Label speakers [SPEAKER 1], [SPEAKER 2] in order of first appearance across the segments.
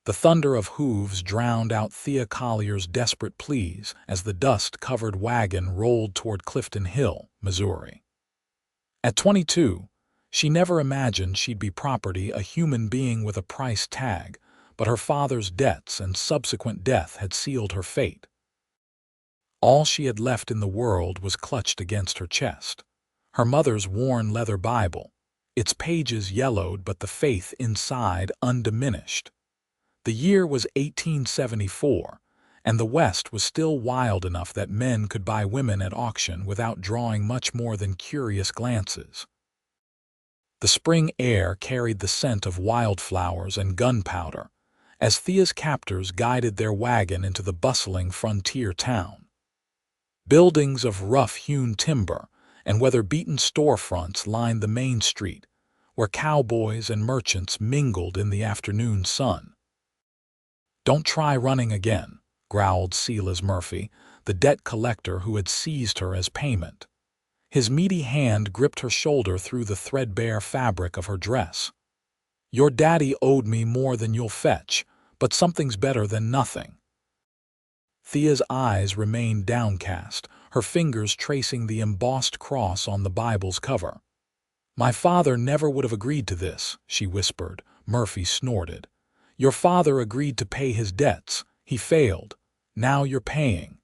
[SPEAKER 1] The thunder of hooves drowned out Thea Collier's desperate pleas as the dust-covered wagon rolled toward Clifton Hill, Missouri. At 22, she never imagined she'd be property, a human being with a price tag, but her father's debts and subsequent death had sealed her fate. All she had left in the world was clutched against her chest. Her mother's worn leather Bible, its pages yellowed but the faith inside undiminished. The year was 1874, and the West was still wild enough that men could buy women at auction without drawing much more than curious glances. The spring air carried the scent of wildflowers and gunpowder as Thea's captors guided their wagon into the bustling frontier town. Buildings of rough-hewn timber and weather-beaten storefronts lined the main street, where cowboys and merchants mingled in the afternoon sun. "Don't try running again," growled Silas Murphy, the debt collector who had seized her as payment. His meaty hand gripped her shoulder through the threadbare fabric of her dress. "Your daddy owed me more than you'll fetch, but something's better than nothing." Thea's eyes remained downcast, her fingers tracing the embossed cross on the Bible's cover. "My father never would have agreed to this," she whispered. Murphy snorted. "Your father agreed to pay his debts. He failed. Now you're paying."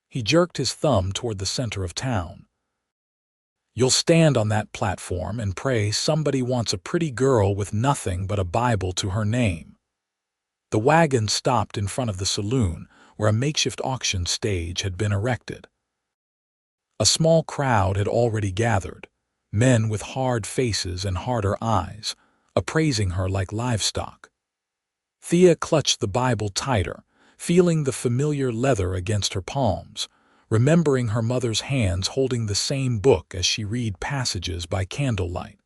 [SPEAKER 1] He jerked his thumb toward the center of town. "You'll stand on that platform and pray somebody wants a pretty girl with nothing but a Bible to her name." The wagon stopped in front of the saloon, where a makeshift auction stage had been erected. A small crowd had already gathered, men with hard faces and harder eyes, appraising her like livestock. Thea clutched the Bible tighter, feeling the familiar leather against her palms, remembering her mother's hands holding the same book as she read passages by candlelight.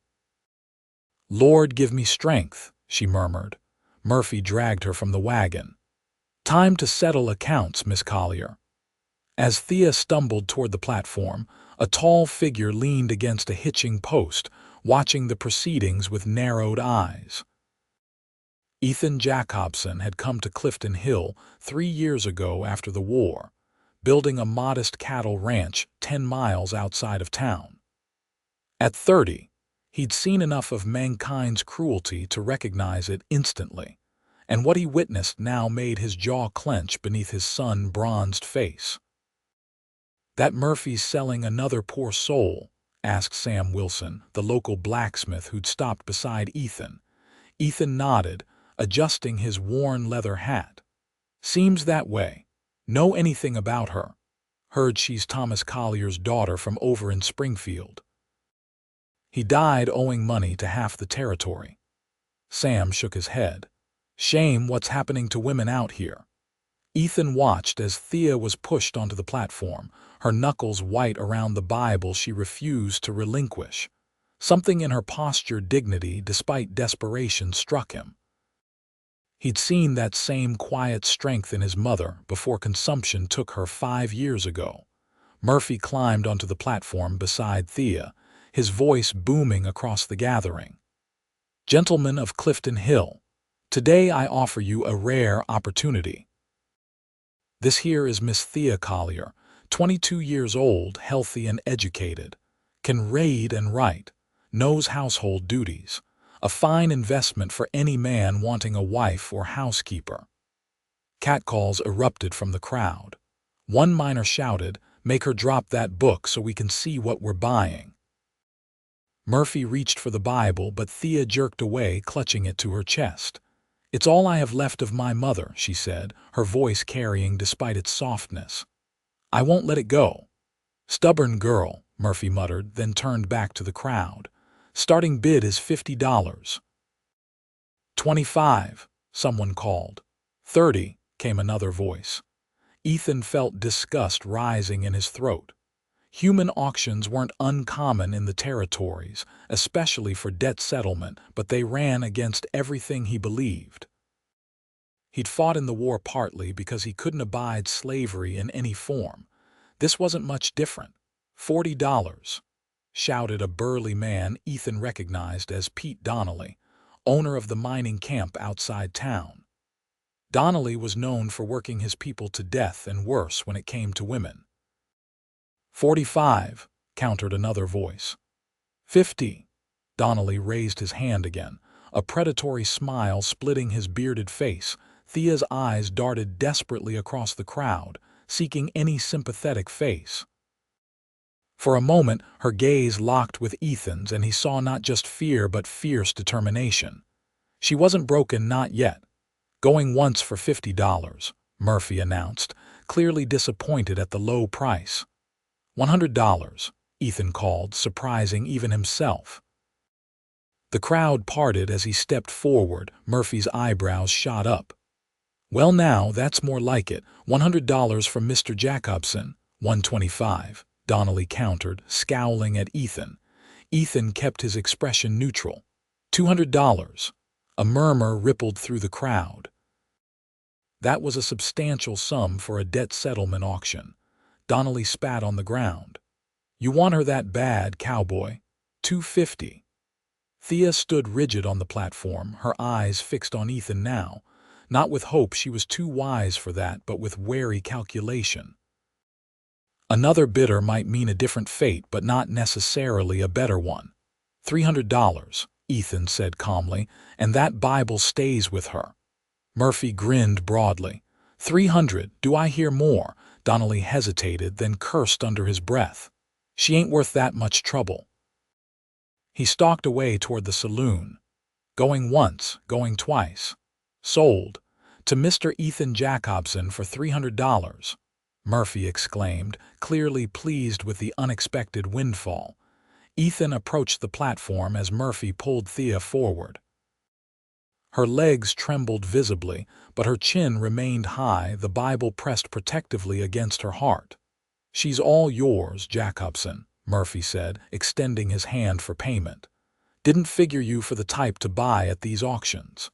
[SPEAKER 1] "Lord, give me strength," she murmured. Murphy dragged her from the wagon. "Time to settle accounts, Miss Collier." As Thea stumbled toward the platform, a tall figure leaned against a hitching post, watching the proceedings with narrowed eyes. Ethan Jacobson had come to Clifton Hill 3 years ago after the war, building a modest cattle ranch 10 miles outside of town. At 30, he'd seen enough of mankind's cruelty to recognize it instantly, and what he witnessed now made his jaw clench beneath his sun-bronzed face. "That Murphy's selling another poor soul?" asked Sam Wilson, the local blacksmith who'd stopped beside Ethan. Ethan nodded, adjusting his worn leather hat. "Seems that way. Know anything about her? Heard she's Thomas Collier's daughter from over in Springfield. He died owing money to half the territory." Sam shook his head. "Shame what's happening to women out here." Ethan watched as Thea was pushed onto the platform, her knuckles white around the Bible she refused to relinquish. Something in her postured dignity despite desperation struck him. He'd seen that same quiet strength in his mother before consumption took her 5 years ago. Murphy climbed onto the platform beside Thea, his voice booming across the gathering. "Gentlemen of Clifton Hill, today I offer you a rare opportunity. This here is Miss Thea Collier, 22 years old, healthy and educated, can read and write, knows household duties, a fine investment for any man wanting a wife or housekeeper." Catcalls erupted from the crowd. One miner shouted, "Make her drop that book so we can see what we're buying." Murphy reached for the Bible, but Thea jerked away, clutching it to her chest. "It's all I have left of my mother," she said, her voice carrying despite its softness. "I won't let it go." "Stubborn girl," Murphy muttered, then turned back to the crowd. "Starting bid is $50. 25, someone called. 30, came another voice. Ethan felt disgust rising in his throat. Human auctions weren't uncommon in the territories, especially for debt settlement, but they ran against everything he believed. He'd fought in the war partly because he couldn't abide slavery in any form. This wasn't much different. $40, shouted a burly man Ethan recognized as Pete Donnelly, owner of the mining camp outside town. Donnelly was known for working his people to death and worse when it came to women. 45, countered another voice. 50. Donnelly raised his hand again, a predatory smile splitting his bearded face. Thea's eyes darted desperately across the crowd, seeking any sympathetic face. For a moment, her gaze locked with Ethan's, and he saw not just fear but fierce determination. She wasn't broken, not yet. Going once for $50, Murphy announced, clearly disappointed at the low price. $100, Ethan called, surprising even himself. The crowd parted as he stepped forward. Murphy's eyebrows shot up. Well now, that's more like it. $100 from Mr. Jacobson. $125, Donnelly countered, scowling at Ethan. Ethan kept his expression neutral. $200. A murmur rippled through the crowd. That was a substantial sum for a debt settlement auction. Donnelly spat on the ground. You want her that bad, Cowboy? $250. Thea stood rigid on the platform, her eyes fixed on Ethan now. Not with hope, she was too wise for that, but with wary calculation. Another bidder might mean a different fate, but not necessarily a better one. $300, Ethan said calmly, and that Bible stays with her. Murphy grinned broadly. 300, do I hear more? Donnelly hesitated, then cursed under his breath. She ain't worth that much trouble. He stalked away toward the saloon. Going once, going twice. Sold. To Mr. Ethan Jacobson for $300. Murphy exclaimed, clearly pleased with the unexpected windfall. Ethan approached the platform as Murphy pulled Thea forward. Her legs trembled visibly, but her chin remained high, the Bible pressed protectively against her heart. She's all yours, Jacobson, Murphy said, extending his hand for payment. Didn't figure you for the type to buy at these auctions.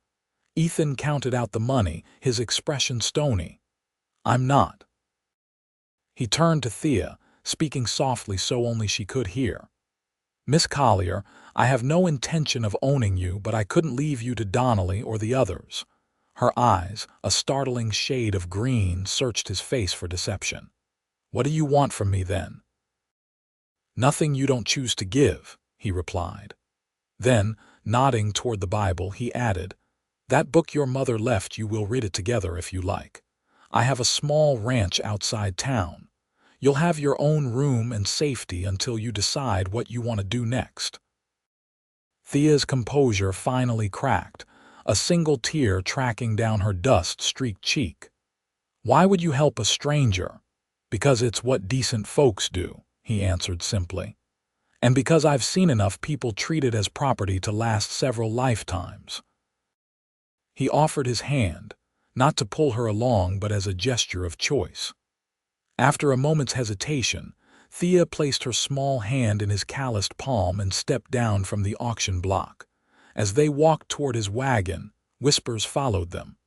[SPEAKER 1] Ethan counted out the money, his expression stony. I'm not. He turned to Thea, speaking softly so only she could hear. Miss Collier, I have no intention of owning you, but I couldn't leave you to Donnelly or the others. Her eyes, a startling shade of green, searched his face for deception. What do you want from me then? Nothing you don't choose to give, he replied. Then, nodding toward the Bible, he added, that book your mother left you, will read it together if you like. I have a small ranch outside town. You'll have your own room and safety until you decide what you want to do next. Thea's composure finally cracked, a single tear tracking down her dust-streaked cheek. Why would you help a stranger? Because it's what decent folks do, he answered simply. And because I've seen enough people treat it as property to last several lifetimes. He offered his hand, not to pull her along but as a gesture of choice. After a moment's hesitation, Thea placed her small hand in his calloused palm and stepped down from the auction block. As they walked toward his wagon, whispers followed them.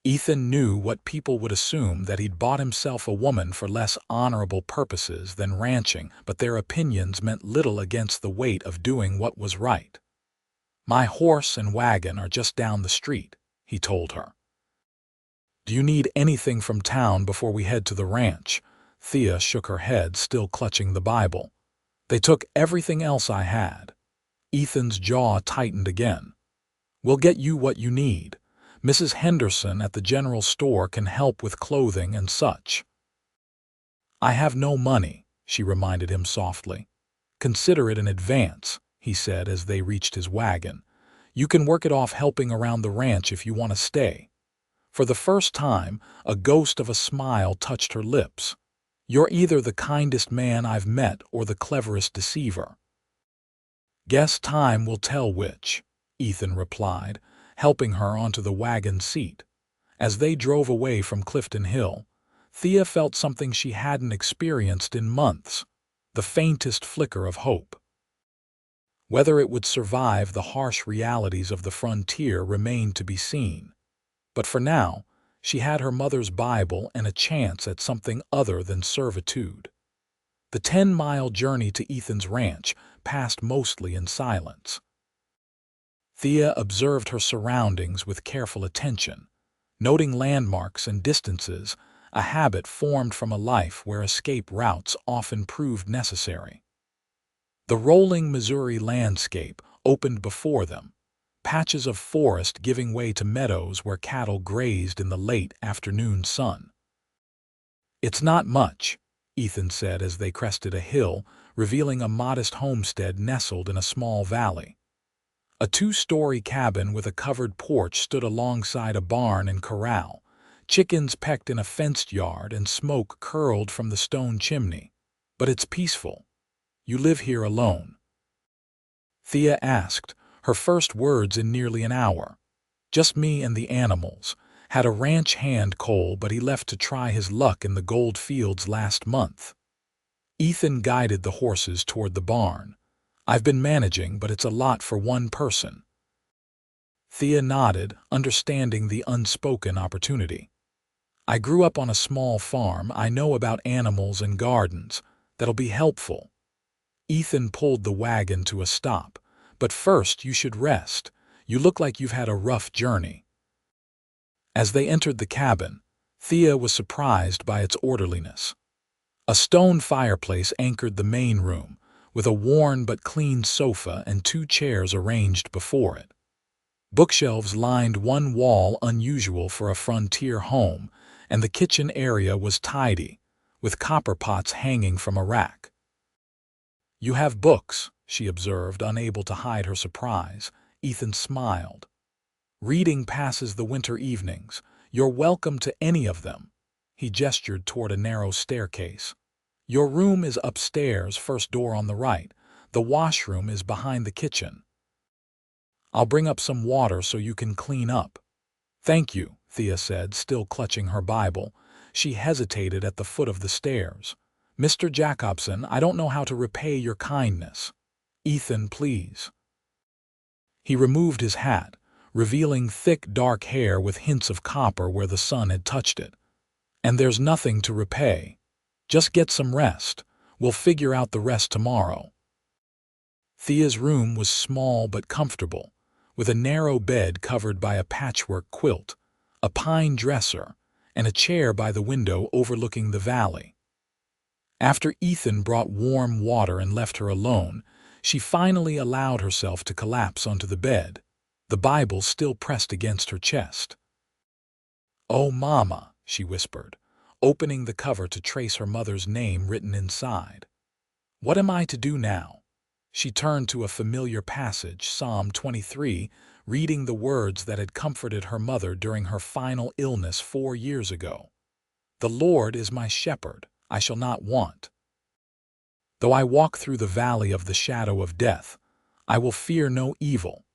[SPEAKER 1] Ethan knew what people would assume, that he'd bought himself a woman for less honorable purposes than ranching, but their opinions meant little against the weight of doing what was right. My horse and wagon are just down the street, he told her. Do you need anything from town before we head to the ranch? Thea shook her head, still clutching the Bible. They took everything else I had. Ethan's jaw tightened again. We'll get you what you need. Mrs. Henderson at the general store can help with clothing and such. I have no money, she reminded him softly. Consider it an advance, he said as they reached his wagon. You can work it off helping around the ranch if you want to stay. For the first time, a ghost of a smile touched her lips. You're either the kindest man I've met or the cleverest deceiver. Guess time will tell which, Ethan replied, helping her onto the wagon seat. As they drove away from Clifton Hill, Thea felt something she hadn't experienced in months, the faintest flicker of hope. Whether it would survive the harsh realities of the frontier remained to be seen. But for now, she had her mother's Bible and a chance at something other than servitude. The 10-mile journey to Ethan's ranch passed mostly in silence. Thea observed her surroundings with careful attention. noting landmarks and distances, a habit formed from a life where escape routes often proved necessary. The rolling Missouri landscape opened before them, patches of forest giving way to meadows where cattle grazed in the late afternoon sun. "It's not much," Ethan said as they crested a hill, revealing a modest homestead nestled in a small valley. A two-story cabin with a covered porch stood alongside a barn and corral. Chickens pecked in a fenced yard and smoke curled from the stone chimney. "But it's peaceful. You live here alone?" Thea asked, her first words in nearly an hour. "Just me and the animals. Had a ranch hand Cole, but he left to try his luck in the gold fields last month." Ethan guided the horses toward the barn. "I've been managing, but it's a lot for one person." Thea nodded, understanding the unspoken opportunity. "I grew up on a small farm. I know about animals and gardens. That'll be helpful." Ethan pulled the wagon to a stop. "But first you should rest. You look like you've had a rough journey." As they entered the cabin, Thea was surprised by its orderliness. A stone fireplace anchored the main room, with a worn but clean sofa and two chairs arranged before it. Bookshelves lined one wall, unusual for a frontier home, and the kitchen area was tidy, with copper pots hanging from a rack. "You have books," she observed, unable to hide her surprise. Ethan smiled. "Reading passes the winter evenings. You're welcome to any of them." He gestured toward a narrow staircase. "Your room is upstairs, first door on the right. The washroom is behind the kitchen. I'll bring up some water so you can clean up." "Thank you," Thea said, still clutching her Bible. She hesitated at the foot of the stairs. "Mr. Jacobson, I don't know how to repay your kindness." "Ethan, please." He removed his hat, revealing thick, dark hair with hints of copper where the sun had touched it. "And there's nothing to repay. Just get some rest. We'll figure out the rest tomorrow." Thea's room was small but comfortable, with a narrow bed covered by a patchwork quilt, a pine dresser, and a chair by the window overlooking the valley. After Ethan brought warm water and left her alone, she finally allowed herself to collapse onto the bed, the Bible still pressed against her chest. "Oh, Mama," she whispered, opening the cover to trace her mother's name written inside. "What am I to do now?" She turned to a familiar passage, Psalm 23, reading the words that had comforted her mother during her final illness 4 years ago. "The Lord is my shepherd, I shall not want. Though I walk through the valley of the shadow of death, I will fear no evil."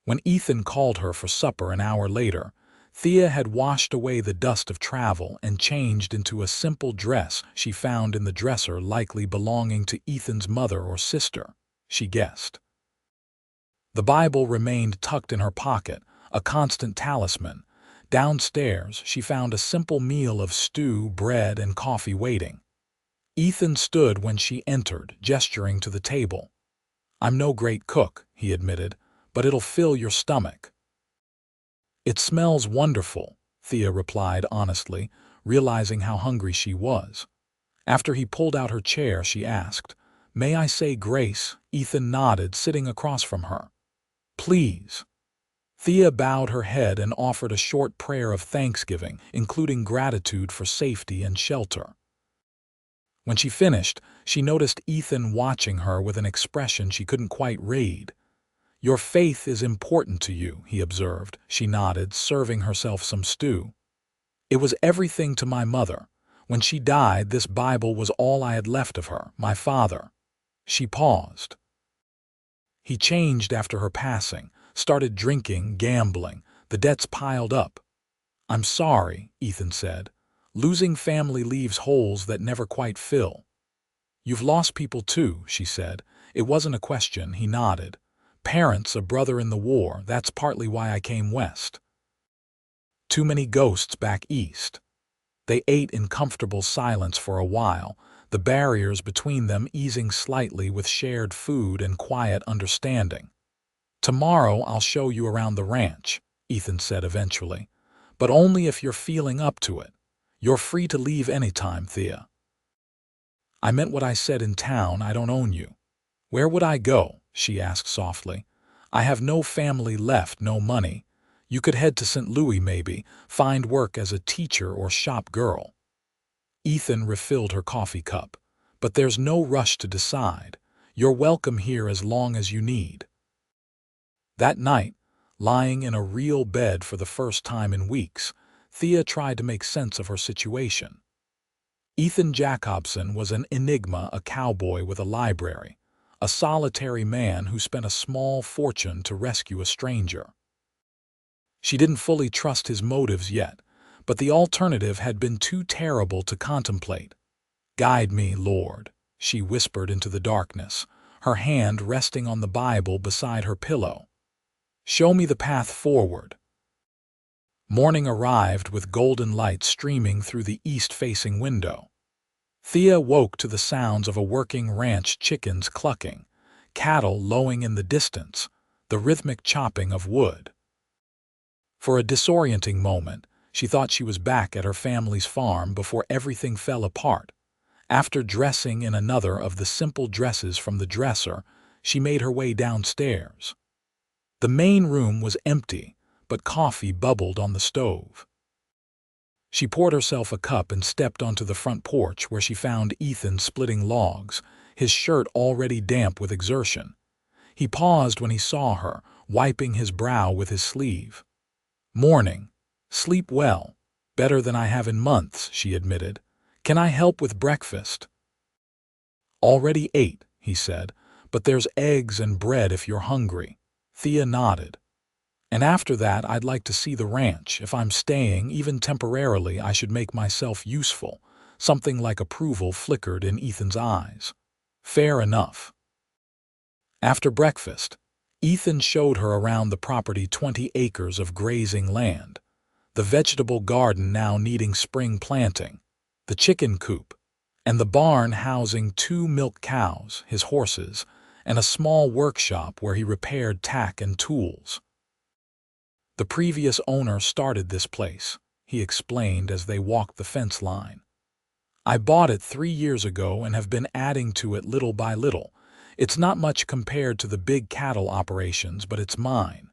[SPEAKER 1] When Ethan called her for supper an hour later, Thea had washed away the dust of travel and changed into a simple dress she found in the dresser, likely belonging to Ethan's mother or sister, she guessed. The Bible remained tucked in her pocket, a constant talisman. Downstairs, she found a simple meal of stew, bread, and coffee waiting. Ethan stood when she entered, gesturing to the table. "I'm no great cook," he admitted, "but it'll fill your stomach." "It smells wonderful," Thea replied honestly, realizing how hungry she was. After he pulled out her chair, she asked, "May I say grace?" Ethan nodded, sitting across from her. "Please." Thea bowed her head and offered a short prayer of thanksgiving, including gratitude for safety and shelter. When she finished, she noticed Ethan watching her with an expression she couldn't quite read. "Your faith is important to you," he observed. She nodded, serving herself some stew. "It was everything to my mother. When she died, this Bible was all I had left of her, my father." She paused. "He changed after her passing, started drinking, gambling. The debts piled up." "I'm sorry," Ethan said. "Losing family leaves holes that never quite fill." "You've lost people too," she said. "It wasn't a question," he nodded. "Parents, a brother in the war, that's partly why I came west." Too many ghosts back east. They ate in comfortable silence for a while, the barriers between them easing slightly with shared food and quiet understanding. "Tomorrow I'll show you around the ranch," Ethan said eventually. but only if you're feeling up to it. You're free to leave anytime, Thea." "I meant what I said in town. I don't own you." "Where would I go?" she asked softly. "I have no family left, no money. You could head to St. Louis maybe, find work as a teacher or shop girl." Ethan refilled her coffee cup. "But there's no rush to decide. You're welcome here as long as you need." That night, lying in a real bed for the first time in weeks, Thea tried to make sense of her situation. Ethan Jacobson was an enigma, a cowboy with a library, a solitary man who spent a small fortune to rescue a stranger. She didn't fully trust his motives yet, but the alternative had been too terrible to contemplate. "Guide me, Lord," she whispered into the darkness, her hand resting on the Bible beside her pillow. "Show me the path forward." Morning arrived with golden light streaming through the east-facing window. Thea woke to the sounds of a working ranch, chickens clucking, cattle lowing in the distance, the rhythmic chopping of wood. For a disorienting moment, she thought she was back at her family's farm before everything fell apart. After dressing in another of the simple dresses from the dresser, she made her way downstairs. The main room was empty, but coffee bubbled on the stove. She poured herself a cup and stepped onto the front porch where she found Ethan splitting logs, his shirt already damp with exertion. He paused when he saw her, wiping his brow with his sleeve. "Morning. Sleep well. Better than I have in months," she admitted. "Can I help with breakfast?" "Already ate," he said, "but there's eggs and bread if you're hungry." Thea nodded. "And after that, I'd like to see the ranch. If I'm staying, even temporarily, I should make myself useful." Something like approval flickered in Ethan's eyes. "Fair enough." After breakfast, Ethan showed her around the property, 20 acres of grazing land, the vegetable garden now needing spring planting, the chicken coop, and the barn housing 2 milk cows, his horses, and a small workshop where he repaired tack and tools. "The previous owner started this place," he explained as they walked the fence line. "I bought it 3 years ago and have been adding to it little by little. It's not much compared to the big cattle operations, but it's mine."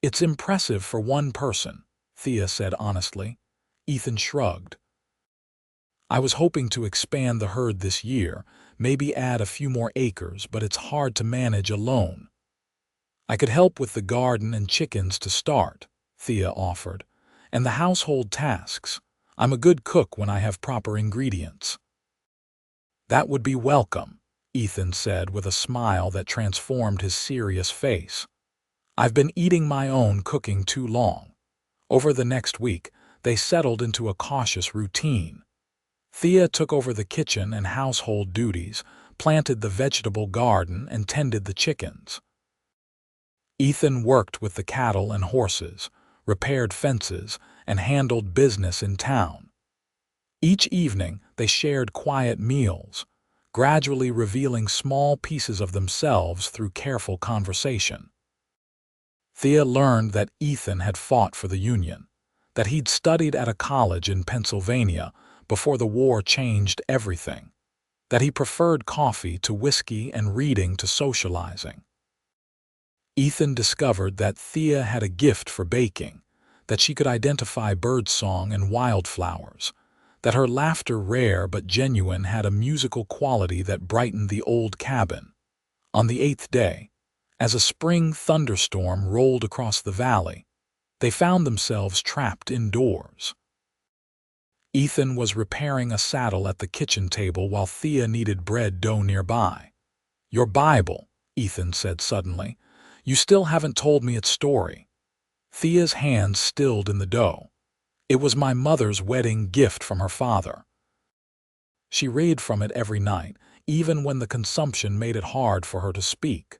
[SPEAKER 1] "It's impressive for one person," Thea said honestly. Ethan shrugged. "I was hoping to expand the herd this year, maybe add a few more acres, but it's hard to manage alone." "I could help with the garden and chickens to start," Thea offered, "and the household tasks. I'm a good cook when I have proper ingredients." "That would be welcome," Ethan said with a smile that transformed his serious face. "I've been eating my own cooking too long." Over the next week, they settled into a cautious routine. Thea took over the kitchen and household duties, planted the vegetable garden, and tended the chickens. Ethan worked with the cattle and horses, repaired fences, and handled business in town. Each evening, they shared quiet meals, gradually revealing small pieces of themselves through careful conversation. Thea learned that Ethan had fought for the Union, that he'd studied at a college in Pennsylvania before the war changed everything, that he preferred coffee to whiskey and reading to socializing. Ethan discovered that Thea had a gift for baking, that she could identify birdsong and wildflowers, that her laughter, rare but genuine, had a musical quality that brightened the old cabin. On the 8th day, as a spring thunderstorm rolled across the valley, they found themselves trapped indoors. Ethan was repairing a saddle at the kitchen table while Thea kneaded bread dough nearby. "Your Bible," Ethan said suddenly. "You still haven't told me its story." Thea's hands stilled in the dough. "It was my mother's wedding gift from her father. She read from it every night, even when the consumption made it hard for her to speak.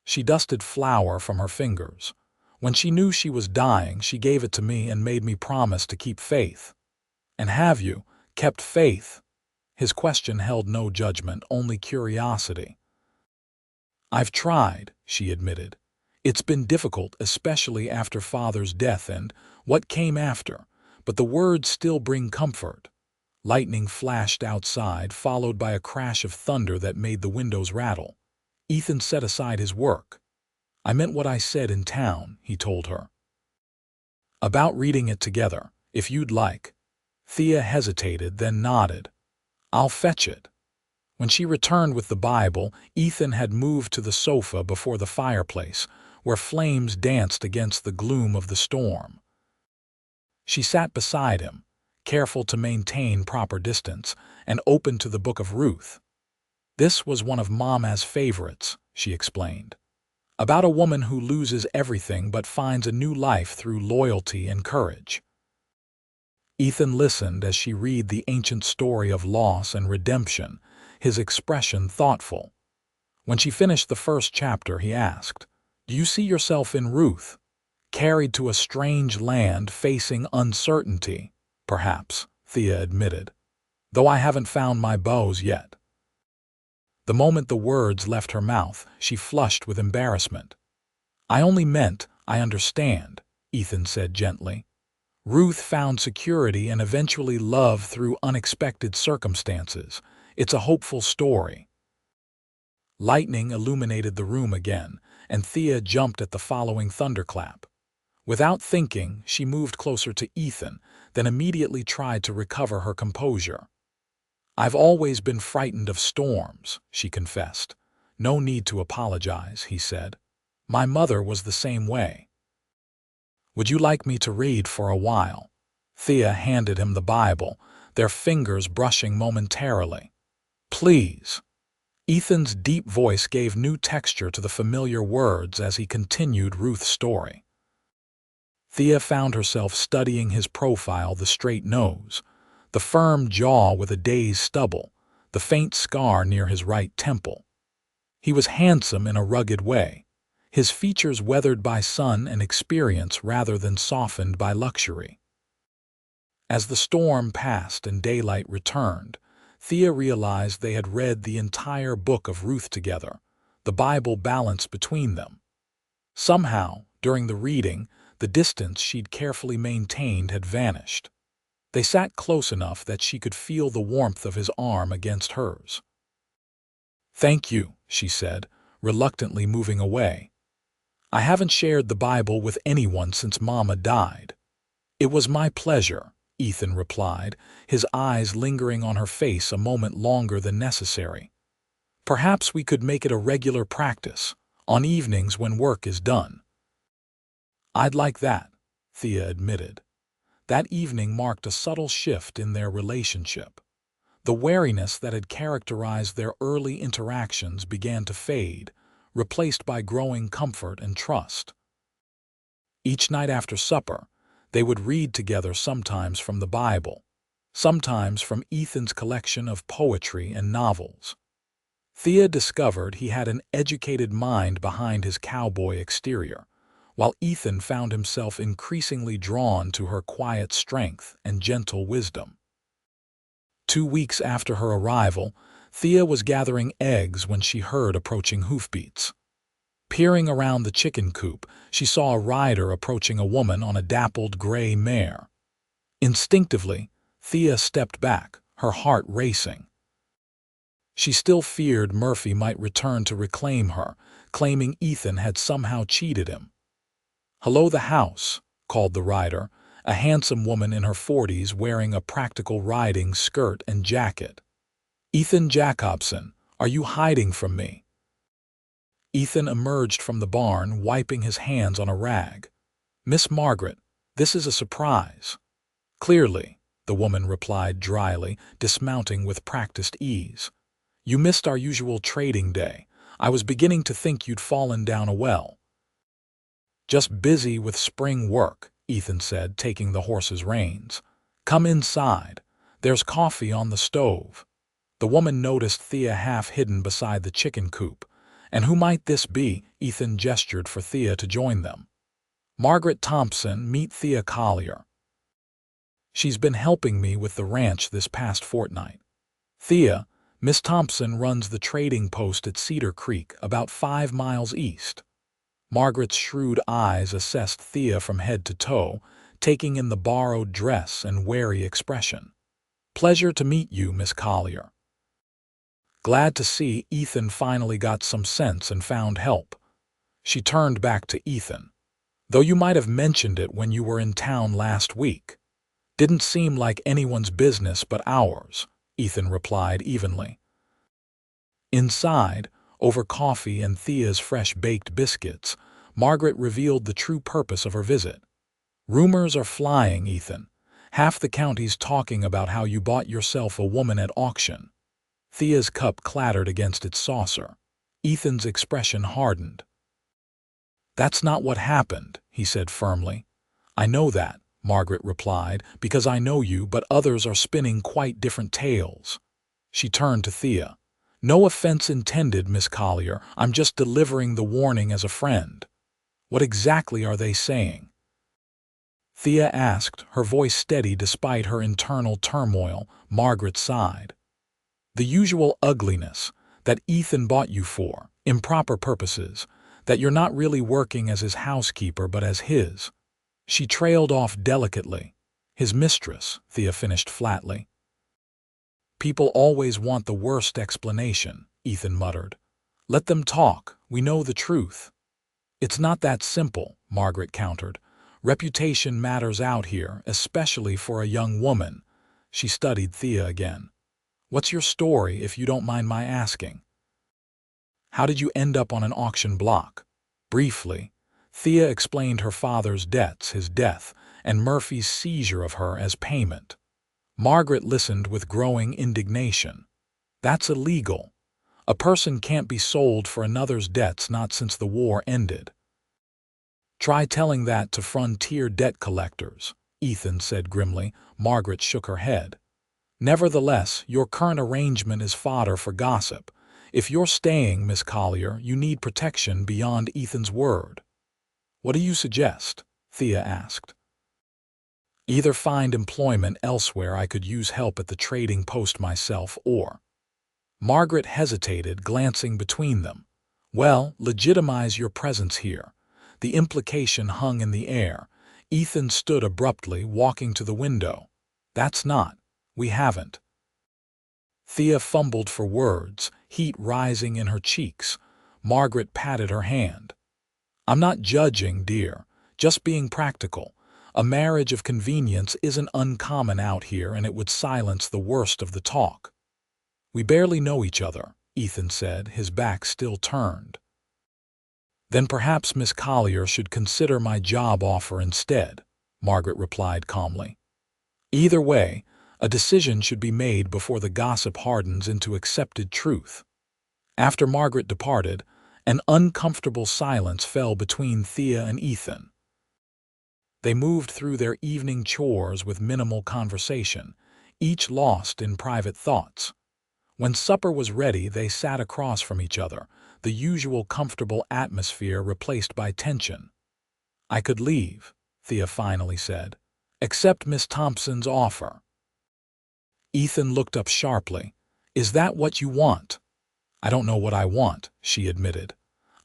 [SPEAKER 1] She dusted flour from her fingers. When she knew she was dying, she gave it to me and made me promise to keep faith." "And have you kept faith?" His question held no judgment, only curiosity. "I've tried," she admitted. It's been difficult, especially after Father's death and what came after, but the words still bring comfort. Lightning flashed outside, followed by a crash of thunder that made the windows rattle. Ethan set aside his work. I meant what I said in town, he told her. About reading it together, if you'd like. Thea hesitated, then nodded. I'll fetch it. When she returned with the Bible, Ethan had moved to the sofa before the fireplace, where flames danced against the gloom of the storm. She sat beside him, careful to maintain proper distance, and opened to the book of Ruth. This was one of Mama's favorites, she explained. About a woman who loses everything but finds a new life through loyalty and courage. Ethan listened as she read the ancient story of loss and redemption, his expression thoughtful. When she finished the first chapter, he asked, "Do you see yourself in Ruth? Carried to a strange land facing uncertainty?" "Perhaps," Thea admitted, "though I haven't found my bows yet." The moment the words left her mouth, she flushed with embarrassment. "I only meant, I understand," Ethan said gently. "Ruth found security and eventually love through unexpected circumstances. It's a hopeful story." Lightning illuminated the room again, and Thea jumped at the following thunderclap. Without thinking, she moved closer to Ethan, then immediately tried to recover her composure. "I've always been frightened of storms," she confessed. "No need to apologize," he said. "My mother was the same way." "Would you like me to read for a while?" Thea handed him the Bible, their fingers brushing momentarily. "Please." Ethan's deep voice gave new texture to the familiar words as he continued Ruth's story. Thea found herself studying his profile: the straight nose, the firm jaw with a day's stubble, the faint scar near his right temple. He was handsome in a rugged way, his features weathered by sun and experience rather than softened by luxury. As the storm passed and daylight returned, Thea realized they had read the entire book of Ruth together, the Bible balanced between them. Somehow, during the reading, the distance she'd carefully maintained had vanished. They sat close enough that she could feel the warmth of his arm against hers. "Thank you," she said, reluctantly moving away. "I haven't shared the Bible with anyone since Mama died." "It was my pleasure," Ethan replied, his eyes lingering on her face a moment longer than necessary. "Perhaps we could make it a regular practice, on evenings when work is done." "I'd like that," Thea admitted. That evening marked a subtle shift in their relationship. The wariness that had characterized their early interactions began to fade, replaced by growing comfort and trust. Each night after supper, they would read together, sometimes from the Bible, sometimes from Ethan's collection of poetry and novels. Thea discovered he had an educated mind behind his cowboy exterior, while Ethan found himself increasingly drawn to her quiet strength and gentle wisdom. 2 weeks after her arrival, Thea was gathering eggs when she heard approaching hoofbeats. Peering around the chicken coop, she saw a rider approaching a woman on a dappled gray mare. Instinctively, Thea stepped back, her heart racing. She still feared Murphy might return to reclaim her, claiming Ethan had somehow cheated him. "Hello, the house," called the rider, a handsome woman in her 40s wearing a practical riding skirt and jacket. "Ethan Jacobson, are you hiding from me?" Ethan emerged from the barn, wiping his hands on a rag. "Miss Margaret, this is a surprise." "Clearly," the woman replied dryly, dismounting with practiced ease. "You missed our usual trading day. I was beginning to think you'd fallen down a well." "Just busy with spring work," Ethan said, taking the horse's reins. "Come inside. There's coffee on the stove." The woman noticed Thea half hidden beside the chicken coop. "And who might this be?" Ethan gestured for Thea to join them. "Margaret Thompson, meet Thea Collier. She's been helping me with the ranch this past fortnight." "Thea, Miss Thompson runs the trading post at Cedar Creek, about 5 miles east." Margaret's shrewd eyes assessed Thea from head to toe, taking in the borrowed dress and wary expression. "Pleasure to meet you, Miss Collier." Glad to see Ethan finally got some sense and found help. She turned back to Ethan. "Though you might have mentioned it when you were in town last week. Didn't seem like anyone's business but ours," Ethan replied evenly. Inside, over coffee and Thea's fresh-baked biscuits, Margaret revealed the true purpose of her visit. "Rumors are flying, Ethan. Half the county's talking about how you bought yourself a woman at auction." Thea's cup clattered against its saucer. Ethan's expression hardened. "That's not what happened," he said firmly. "I know that," Margaret replied, "because I know you, but others are spinning quite different tales." She turned to Thea. "No offense intended, Miss Collier. I'm just delivering the warning as a friend." "What exactly are they saying?" Thea asked, her voice steady despite her internal turmoil. Margaret sighed. "The usual ugliness, that Ethan bought you for improper purposes, that you're not really working as his housekeeper but as his." She trailed off delicately. "His mistress," Thea finished flatly. "People always want the worst explanation," Ethan muttered. "Let them talk. We know the truth." "It's not that simple," Margaret countered. "Reputation matters out here, especially for a young woman." She studied Thea again. "What's your story, if you don't mind my asking?" "How did you end up on an auction block?" Briefly, Thea explained her father's debts, his death, and Murphy's seizure of her as payment. Margaret listened with growing indignation. "That's illegal. A person can't be sold for another's debts, not since the war ended." "Try telling that to frontier debt collectors," Ethan said grimly. Margaret shook her head. "Nevertheless, your current arrangement is fodder for gossip. If you're staying, Miss Collier, you need protection beyond Ethan's word." "What do you suggest?" Thea asked. "Either find employment elsewhere, I could use help at the trading post myself, or—" Margaret hesitated, glancing between them. "Well, legitimize your presence here." The implication hung in the air. Ethan stood abruptly, walking to the window. "That's not. We haven't." Thea fumbled for words, heat rising in her cheeks. Margaret patted her hand. "I'm not judging, dear, just being practical. A marriage of convenience isn't uncommon out here, and it would silence the worst of the talk." "We barely know each other," Ethan said, his back still turned. "Then perhaps Miss Collier should consider my job offer instead," Margaret replied calmly. "Either way, a decision should be made before the gossip hardens into accepted truth." After Margaret departed, an uncomfortable silence fell between Thea and Ethan. They moved through their evening chores with minimal conversation, each lost in private thoughts. When supper was ready, they sat across from each other, the usual comfortable atmosphere replaced by tension. "I could leave," Thea finally said. "Accept Miss Thompson's offer." Ethan looked up sharply. "Is that what you want?" "I don't know what I want," she admitted.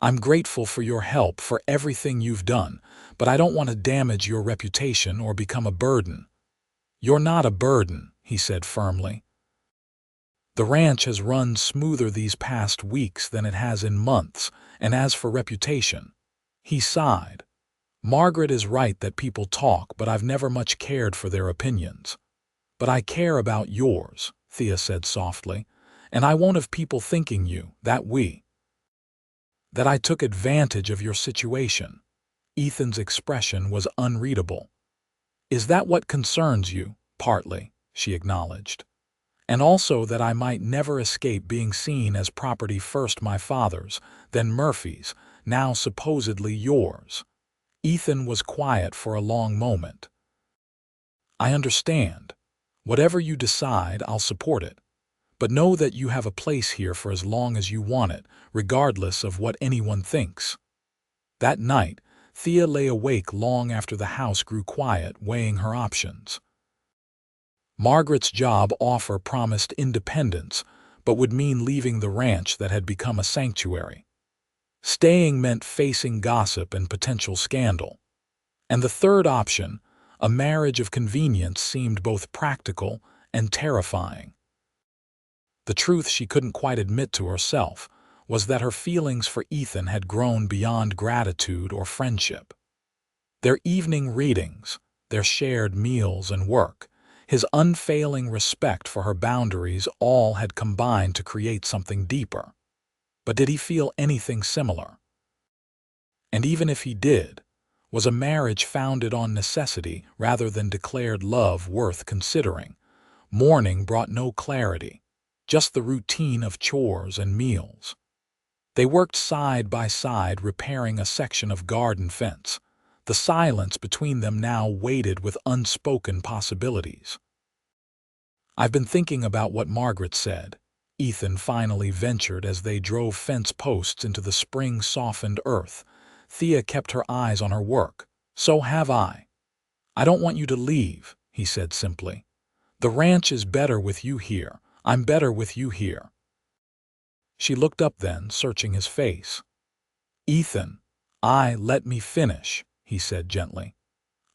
[SPEAKER 1] "I'm grateful for your help, for everything you've done, but I don't want to damage your reputation or become a burden." "You're not a burden," he said firmly. "The ranch has run smoother these past weeks than it has in months, and as for reputation," he sighed. "Margaret is right that people talk, but I've never much cared for their opinions." "But I care about yours," Thea said softly, "and I won't have people thinking that I took advantage of your situation." Ethan's expression was unreadable. "Is that what concerns you?" "Partly," she acknowledged. "And also that I might never escape being seen as property, first my father's, then Murphy's, now supposedly yours." Ethan was quiet for a long moment. "I understand. Whatever you decide, I'll support it. But know that you have a place here for as long as you want it, regardless of what anyone thinks." That night, Thea lay awake long after the house grew quiet, weighing her options. Margaret's job offer promised independence, but would mean leaving the ranch that had become a sanctuary. Staying meant facing gossip and potential scandal. And the third option, a marriage of convenience, seemed both practical and terrifying. The truth she couldn't quite admit to herself was that her feelings for Ethan had grown beyond gratitude or friendship. Their evening readings, their shared meals and work, his unfailing respect for her boundaries, all had combined to create something deeper. But did he feel anything similar? And even if he did, was a marriage founded on necessity rather than declared love worth considering? Morning brought no clarity, just the routine of chores and meals. They worked side by side repairing a section of garden fence. The silence between them now weighted with unspoken possibilities. "I've been thinking about what Margaret said," Ethan finally ventured as they drove fence posts into the spring-softened earth. Thea kept her eyes on her work. "So have I. I don't want you to leave," he said simply. "The ranch is better with you here. I'm better with you here." She looked up then, searching his face. "Ethan, let me finish," he said gently.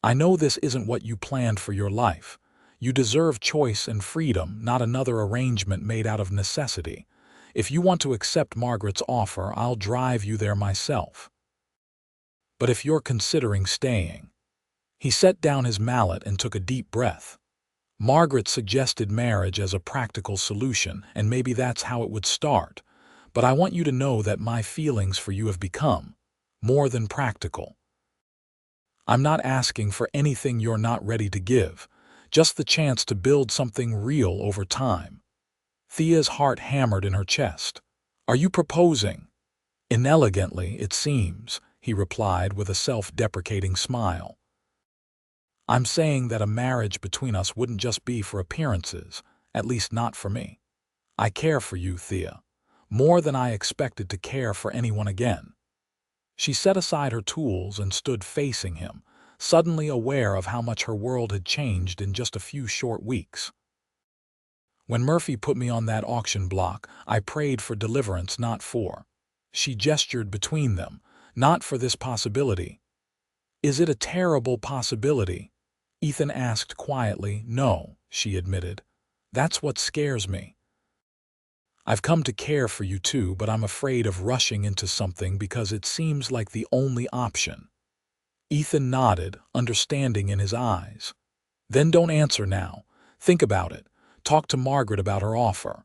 [SPEAKER 1] "I know this isn't what you planned for your life. You deserve choice and freedom, not another arrangement made out of necessity. If you want to accept Margaret's offer, I'll drive you there myself. But if you're considering staying—" He set down his mallet and took a deep breath. Margaret suggested marriage as a practical solution, and maybe that's how it would start. But I want you to know that my feelings for you have become more than practical. I'm not asking for anything you're not ready to give, just the chance to build something real over time." Thea's heart hammered in her chest. "Are you proposing?" "Inelegantly, it seems," he replied with a self-deprecating smile. "I'm saying that a marriage between us wouldn't just be for appearances, at least not for me. I care for you, Thea, more than I expected to care for anyone again." She set aside her tools and stood facing him, suddenly aware of how much her world had changed in just a few short weeks. "When Murphy put me on that auction block, I prayed for deliverance, not for—" She gestured between them, "not for this possibility." "Is it a terrible possibility?" Ethan asked quietly. "No," she admitted. "That's what scares me. I've come to care for you too, but I'm afraid of rushing into something because it seems like the only option." Ethan nodded, understanding in his eyes. "Then don't answer now. Think about it. Talk to Margaret about her offer.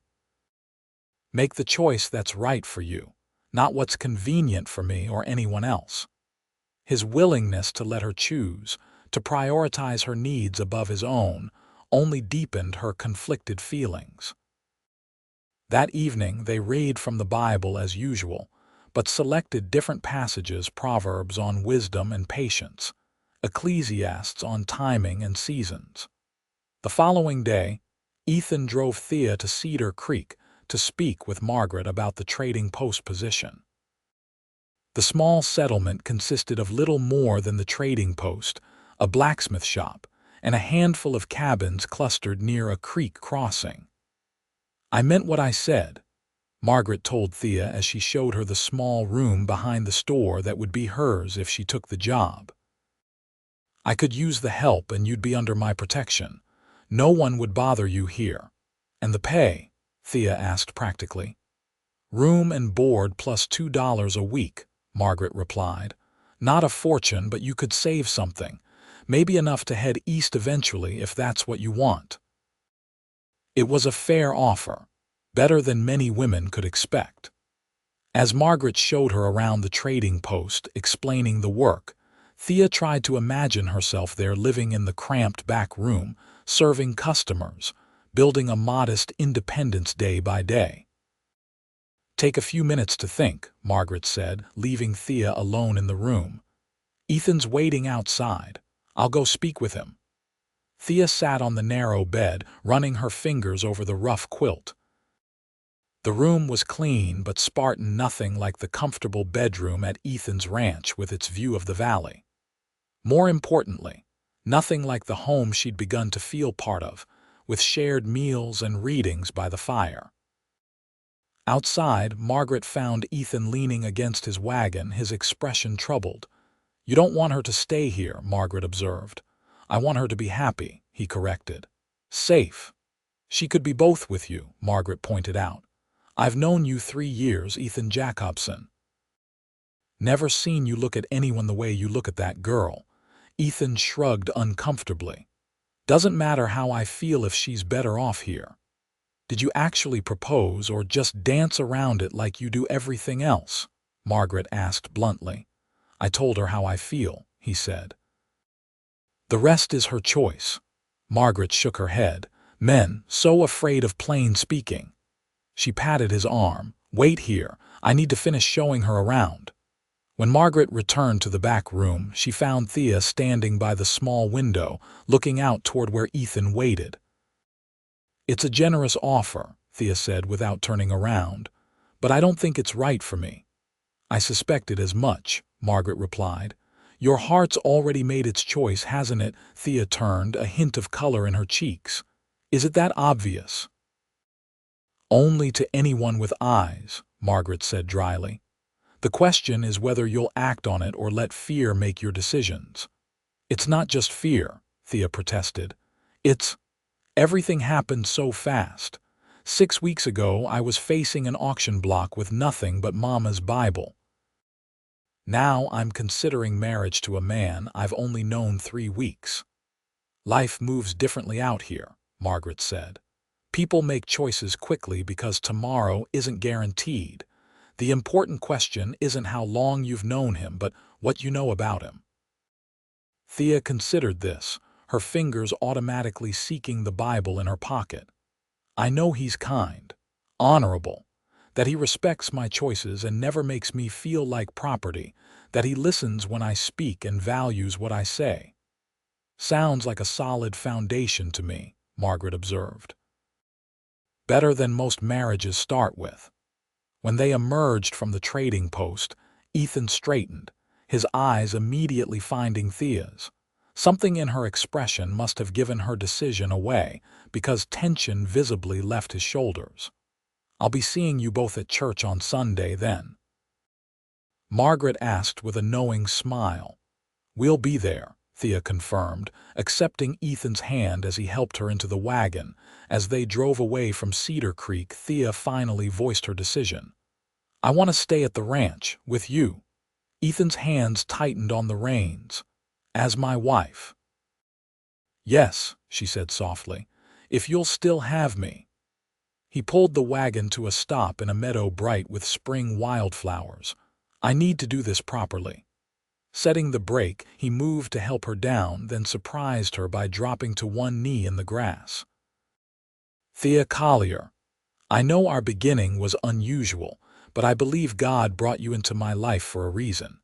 [SPEAKER 1] Make the choice that's right for you, not what's convenient for me or anyone else." His willingness to let her choose, to prioritize her needs above his own, only deepened her conflicted feelings. That evening they read from the Bible as usual, but selected different passages: Proverbs on wisdom and patience, Ecclesiastes on timing and seasons. The following day, Ethan drove Thea to Cedar Creek to speak with Margaret about the trading post position. The small settlement consisted of little more than the trading post, a blacksmith shop, and a handful of cabins clustered near a creek crossing. "I meant what I said," Margaret told Thea as she showed her the small room behind the store that would be hers if she took the job. "I could use the help and you'd be under my protection. No one would bother you here." "And the pay?" Thea asked practically. "Room and board plus $2 a week," Margaret replied. "Not a fortune, but you could save something, maybe enough to head east eventually if that's what you want." It was a fair offer, better than many women could expect. As Margaret showed her around the trading post, explaining the work, Thea tried to imagine herself there, living in the cramped back room, serving customers, building a modest independence day by day. "Take a few minutes to think," Margaret said, leaving Thea alone in the room. "Ethan's waiting outside. I'll go speak with him." Thea sat on the narrow bed, running her fingers over the rough quilt. The room was clean but Spartan, nothing like the comfortable bedroom at Ethan's ranch with its view of the valley. More importantly, nothing like the home she'd begun to feel part of, with shared meals and readings by the fire. Outside, Margaret found Ethan leaning against his wagon, his expression troubled. "You don't want her to stay here," Margaret observed. "I want her to be happy," he corrected. "Safe. She could be both with you," Margaret pointed out. "I've known you 3 years, Ethan Jacobson. Never seen you look at anyone the way you look at that girl." Ethan shrugged uncomfortably. "Doesn't matter how I feel if she's better off here." "Did you actually propose or just dance around it like you do everything else?" Margaret asked bluntly. "I told her how I feel," he said. "The rest is her choice." Margaret shook her head. "Men, so afraid of plain speaking." She patted his arm. "Wait here. I need to finish showing her around." When Margaret returned to the back room, she found Thea standing by the small window, looking out toward where Ethan waited. "It's a generous offer," Thea said without turning around, "but I don't think it's right for me." "I suspected as much," Margaret replied. "Your heart's already made its choice, hasn't it?" Thea turned, a hint of color in her cheeks. "Is it that obvious?" "Only to anyone with eyes," Margaret said dryly. "The question is whether you'll act on it or let fear make your decisions." "It's not just fear," Thea protested. Everything happened so fast. 6 weeks ago, I was facing an auction block with nothing but Mama's Bible. Now I'm considering marriage to a man I've only known 3 weeks. Life moves differently out here," Margaret said. "People make choices quickly because tomorrow isn't guaranteed. The important question isn't how long you've known him, but what you know about him." Thea considered this, her fingers automatically seeking the Bible in her pocket. "I know he's kind, honorable, that he respects my choices and never makes me feel like property, that he listens when I speak and values what I say." "Sounds like a solid foundation to me," Margaret observed. "Better than most marriages start with." When they emerged from the trading post, Ethan straightened, his eyes immediately finding Thea's. Something in her expression must have given her decision away, because tension visibly left his shoulders. "I'll be seeing you both at church on Sunday then?" Margaret asked with a knowing smile. "We'll be there," Thea confirmed, accepting Ethan's hand as he helped her into the wagon. As they drove away from Cedar Creek, Thea finally voiced her decision. "I want to stay at the ranch, with you." Ethan's hands tightened on the reins. "As my wife?" "Yes," she said softly, "if you'll still have me." He pulled the wagon to a stop in a meadow bright with spring wildflowers. "I need to do this properly." Setting the brake, he moved to help her down, then surprised her by dropping to one knee in the grass. "Thea Collier, I know our beginning was unusual, but I believe God brought you into my life for a reason.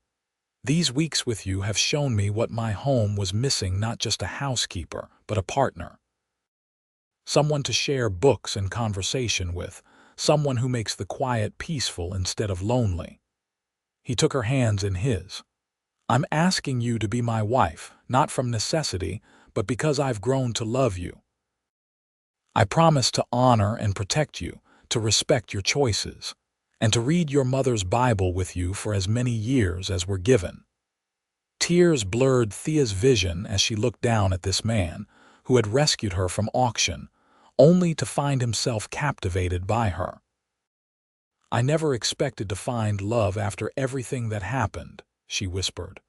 [SPEAKER 1] These weeks with you have shown me what my home was missing, not just a housekeeper, but a partner. Someone to share books and conversation with, someone who makes the quiet peaceful instead of lonely." He took her hands in his. "I'm asking you to be my wife, not from necessity, but because I've grown to love you. I promise to honor and protect you, to respect your choices, and to read your mother's Bible with you for as many years as we're given." Tears blurred Thea's vision as she looked down at this man, who had rescued her from auction, only to find himself captivated by her. "I never expected to find love after everything that happened," she whispered.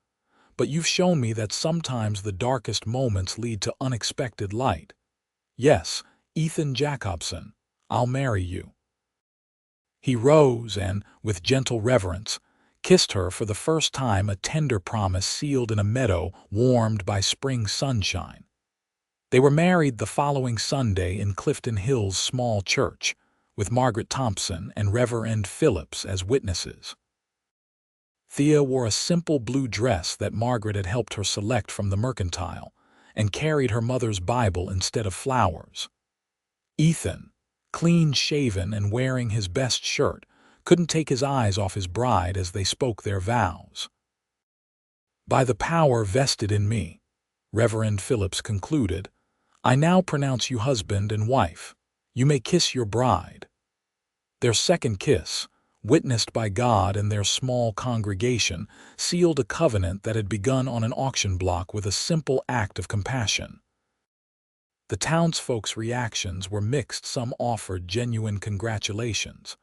[SPEAKER 1] "But you've shown me that sometimes the darkest moments lead to unexpected light. Yes, Ethan Jacobson, I'll marry you." He rose and, with gentle reverence, kissed her for the first time, a tender promise sealed in a meadow warmed by spring sunshine. They were married the following Sunday in Clifton Hill's small church, with Margaret Thompson and Reverend Phillips as witnesses. Thea wore a simple blue dress that Margaret had helped her select from the mercantile, and carried her mother's Bible instead of flowers. Ethan, clean-shaven and wearing his best shirt, couldn't take his eyes off his bride as they spoke their vows. "By the power vested in me," Reverend Phillips concluded, "I now pronounce you husband and wife. You may kiss your bride." Their second kiss, witnessed by God and their small congregation, sealed a covenant that had begun on an auction block with a simple act of compassion. The townsfolk's reactions were mixed. Some offered genuine congratulations.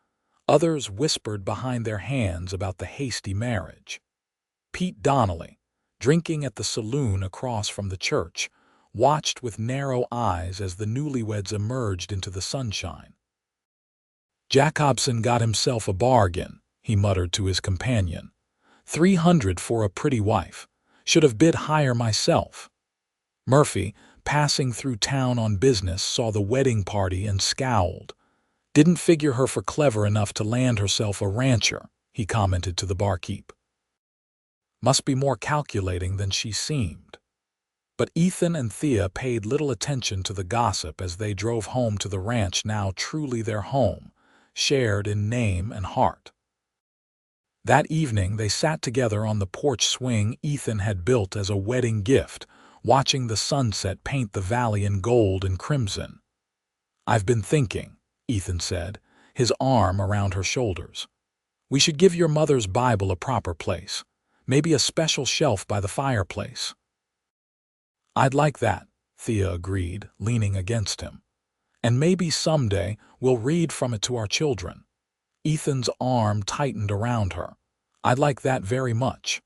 [SPEAKER 1] Others whispered behind their hands about the hasty marriage. Pete Donnelly, drinking at the saloon across from the church, watched with narrow eyes as the newlyweds emerged into the sunshine. "Jacobson got himself a bargain," he muttered to his companion. "300 for a pretty wife. Should have bid higher myself." Murphy, passing through town on business, saw the wedding party and scowled. "Didn't figure her for clever enough to land herself a rancher," he commented to the barkeep. "Must be more calculating than she seemed." But Ethan and Thea paid little attention to the gossip as they drove home to the ranch, now truly their home, shared in name and heart. That evening they sat together on the porch swing Ethan had built as a wedding gift, watching the sunset paint the valley in gold and crimson. "I've been thinking," Ethan said, his arm around her shoulders. "We should give your mother's Bible a proper place, maybe a special shelf by the fireplace." "I'd like that," Thea agreed, leaning against him. "And maybe someday we'll read from it to our children." Ethan's arm tightened around her. "I'd like that very much."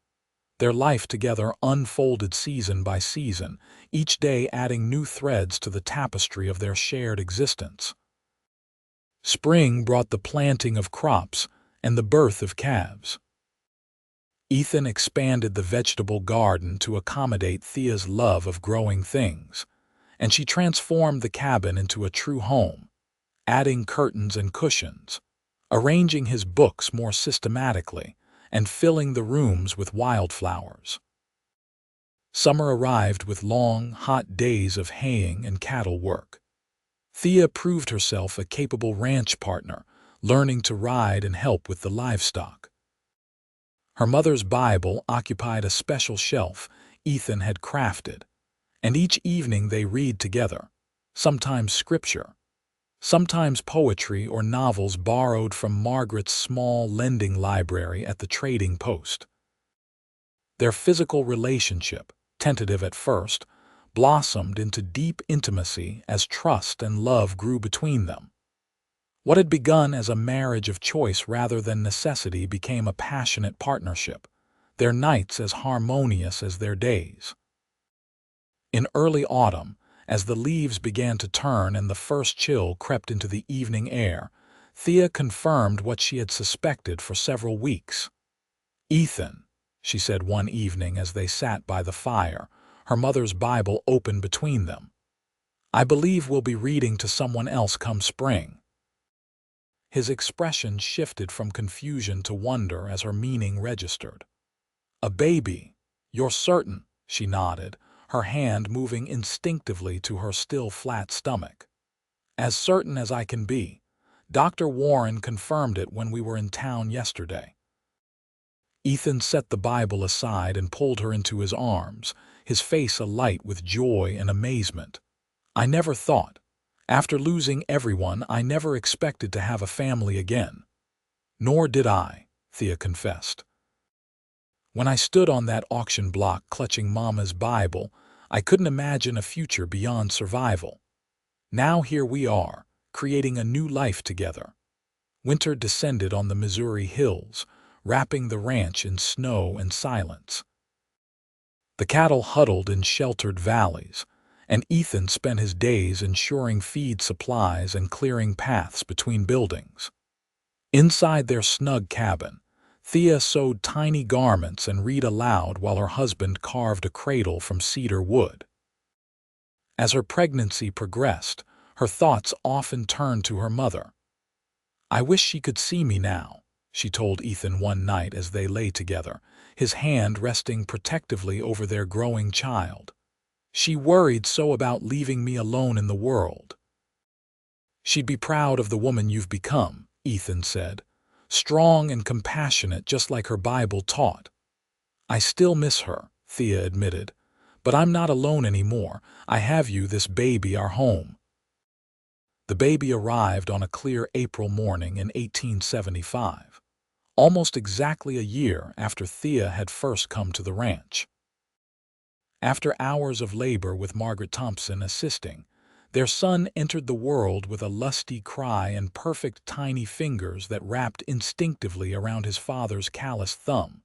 [SPEAKER 1] Their life together unfolded season by season, each day adding new threads to the tapestry of their shared existence. Spring brought the planting of crops and the birth of calves. Ethan expanded the vegetable garden to accommodate Thea's love of growing things, and she transformed the cabin into a true home, adding curtains and cushions, arranging his books more systematically, and filling the rooms with wildflowers. Summer arrived with long, hot days of haying and cattle work. Thea proved herself a capable ranch partner, learning to ride and help with the livestock. Her mother's Bible occupied a special shelf Ethan had crafted, and each evening they read together, sometimes scripture, sometimes poetry or novels borrowed from Margaret's small lending library at the trading post. Their physical relationship, tentative at first, blossomed into deep intimacy as trust and love grew between them. What had begun as a marriage of choice rather than necessity became a passionate partnership, their nights as harmonious as their days. In early autumn, as the leaves began to turn and the first chill crept into the evening air, Thea confirmed what she had suspected for several weeks. "Ethan," she said one evening as they sat by the fire, her mother's Bible open between them, "I believe we'll be reading to someone else come spring." His expression shifted from confusion to wonder as her meaning registered. "A baby? You're certain?" She nodded, her hand moving instinctively to her still flat stomach. "As certain as I can be. Dr. Warren confirmed it when we were in town yesterday." Ethan set the Bible aside and pulled her into his arms, his face alight with joy and amazement. "I never thought. After losing everyone, I never expected to have a family again." "Nor did I," Thea confessed. "When I stood on that auction block clutching Mama's Bible, I couldn't imagine a future beyond survival. Now here we are, creating a new life together." Winter descended on the Missouri hills, wrapping the ranch in snow and silence. The cattle huddled in sheltered valleys, and Ethan spent his days ensuring feed supplies and clearing paths between buildings. Inside their snug cabin, Thea sewed tiny garments and read aloud while her husband carved a cradle from cedar wood. As her pregnancy progressed, her thoughts often turned to her mother. "I wish she could see me now," she told Ethan one night as they lay together, his hand resting protectively over their growing child. "She worried so about leaving me alone in the world." "She'd be proud of the woman you've become," Ethan said. "Strong and compassionate just like her Bible taught." "I still miss her," Thea admitted. "But I'm not alone anymore. I have you, this baby, our home." The baby arrived on a clear April morning in 1875, almost exactly a year after Thea had first come to the ranch. After hours of labor with Margaret Thompson assisting, their son entered the world with a lusty cry and perfect tiny fingers that wrapped instinctively around his father's calloused thumb.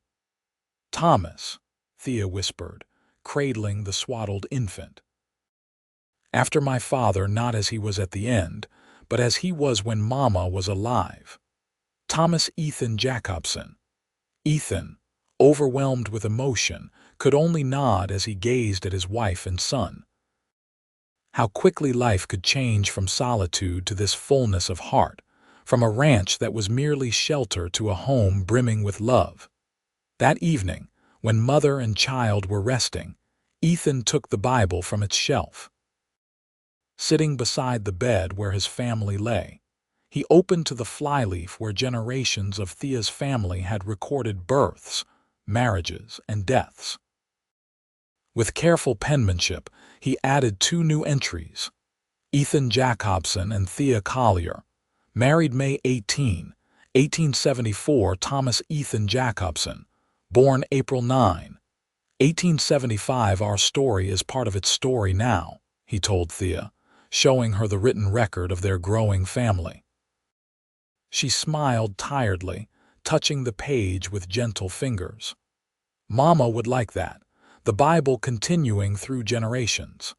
[SPEAKER 1] "Thomas," Thea whispered, cradling the swaddled infant. "After my father, not as he was at the end, but as he was when Mama was alive. Thomas Ethan Jacobson." Ethan, overwhelmed with emotion, could only nod as he gazed at his wife and son. How quickly life could change from solitude to this fullness of heart, from a ranch that was merely shelter to a home brimming with love. That evening, when mother and child were resting, Ethan took the Bible from its shelf. Sitting beside the bed where his family lay, he opened to the flyleaf where generations of Thea's family had recorded births, marriages, and deaths. With careful penmanship, he added 2 new entries: Ethan Jacobson and Thea Collier, married May 18, 1874. Thomas Ethan Jacobson, born April 9, 1875. Our story is part of its story now, he told Thea, showing her the written record of their growing family. She smiled tiredly, touching the page with gentle fingers. Mama would like that, the Bible continuing through generations.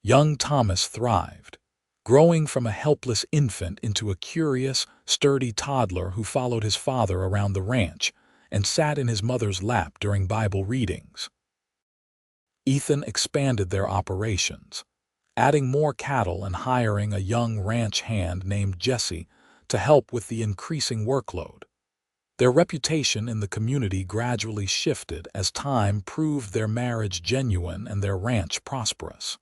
[SPEAKER 1] Young Thomas thrived, growing from a helpless infant into a curious, sturdy toddler who followed his father around the ranch and sat in his mother's lap during Bible readings. Ethan expanded their operations, adding more cattle and hiring a young ranch hand named Jesse to help with the increasing workload. Their reputation in the community gradually shifted as time proved their marriage genuine and their ranch prosperous.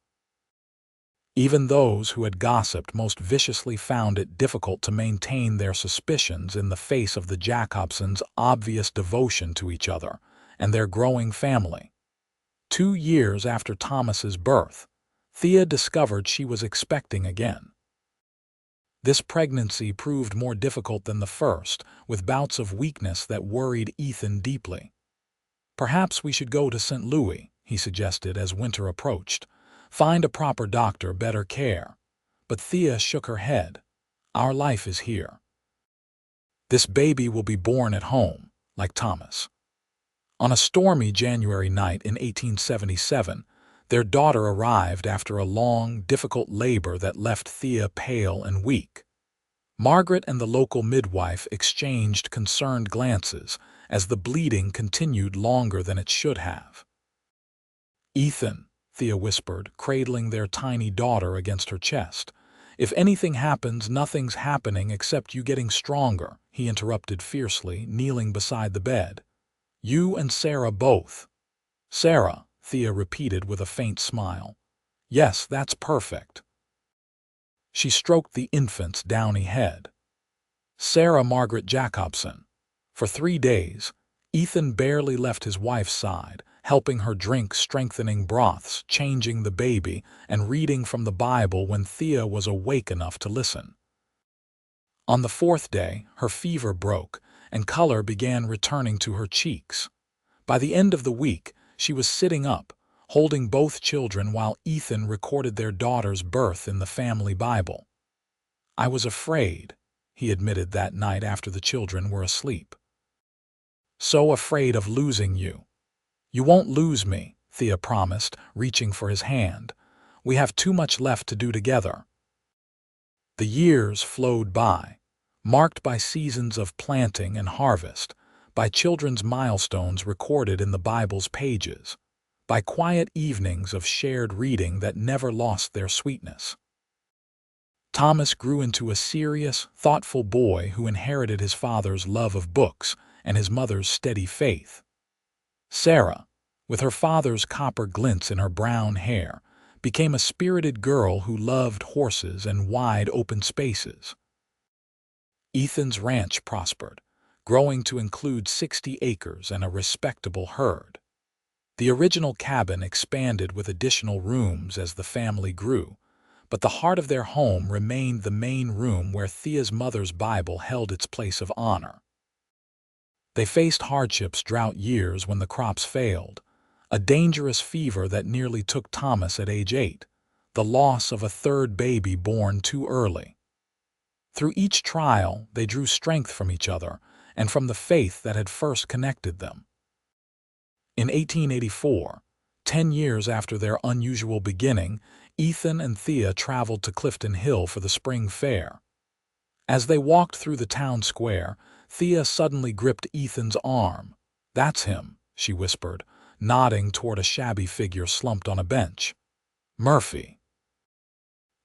[SPEAKER 1] Even those who had gossiped most viciously found it difficult to maintain their suspicions in the face of the Jacobsons' obvious devotion to each other and their growing family. 2 years after Thomas's birth, Thea discovered she was expecting again. This pregnancy proved more difficult than the first, with bouts of weakness that worried Ethan deeply. "Perhaps we should go to St. Louis," he suggested as winter approached. "Find a proper doctor, better care." But Thea shook her head. "Our life is here. This baby will be born at home, like Thomas." On a stormy January night in 1877, their daughter arrived after a long, difficult labor that left Thea pale and weak. Margaret and the local midwife exchanged concerned glances as the bleeding continued longer than it should have. "Ethan," Thea whispered, cradling their tiny daughter against her chest. "If anything happens, nothing's happening except you getting stronger," he interrupted fiercely, kneeling beside the bed. "You and Sarah both." "Sarah," Thea repeated with a faint smile. "Yes, that's perfect." She stroked the infant's downy head. Sarah Margaret Jacobson. For 3 days, Ethan barely left his wife's side, helping her drink strengthening broths, changing the baby, and reading from the Bible when Thea was awake enough to listen. On the 4th day, her fever broke, and color began returning to her cheeks. By the end of the week, she was sitting up, holding both children while Ethan recorded their daughter's birth in the family Bible. "I was afraid," he admitted that night after the children were asleep. "So afraid of losing you." "You won't lose me," Thea promised, reaching for his hand. "We have too much left to do together." The years flowed by, marked by seasons of planting and harvest, by children's milestones recorded in the Bible's pages, by quiet evenings of shared reading that never lost their sweetness. Thomas grew into a serious, thoughtful boy who inherited his father's love of books and his mother's steady faith. Sarah, with her father's copper glints in her brown hair, became a spirited girl who loved horses and wide open spaces. Ethan's ranch prospered, growing to include 60 acres and a respectable herd. The original cabin expanded with additional rooms as the family grew, but the heart of their home remained the main room where Thea's mother's Bible held its place of honor. They faced hardships, drought years when the crops failed, a dangerous fever that nearly took Thomas at age 8, the loss of a third baby born too early. Through each trial, they drew strength from each other and from the faith that had first connected them. In 1884, 10 years after their unusual beginning, Ethan and Thea traveled to Clifton Hill for the spring fair. As they walked through the town square, Thea suddenly gripped Ethan's arm. "That's him," she whispered, nodding toward a shabby figure slumped on a bench. "Murphy."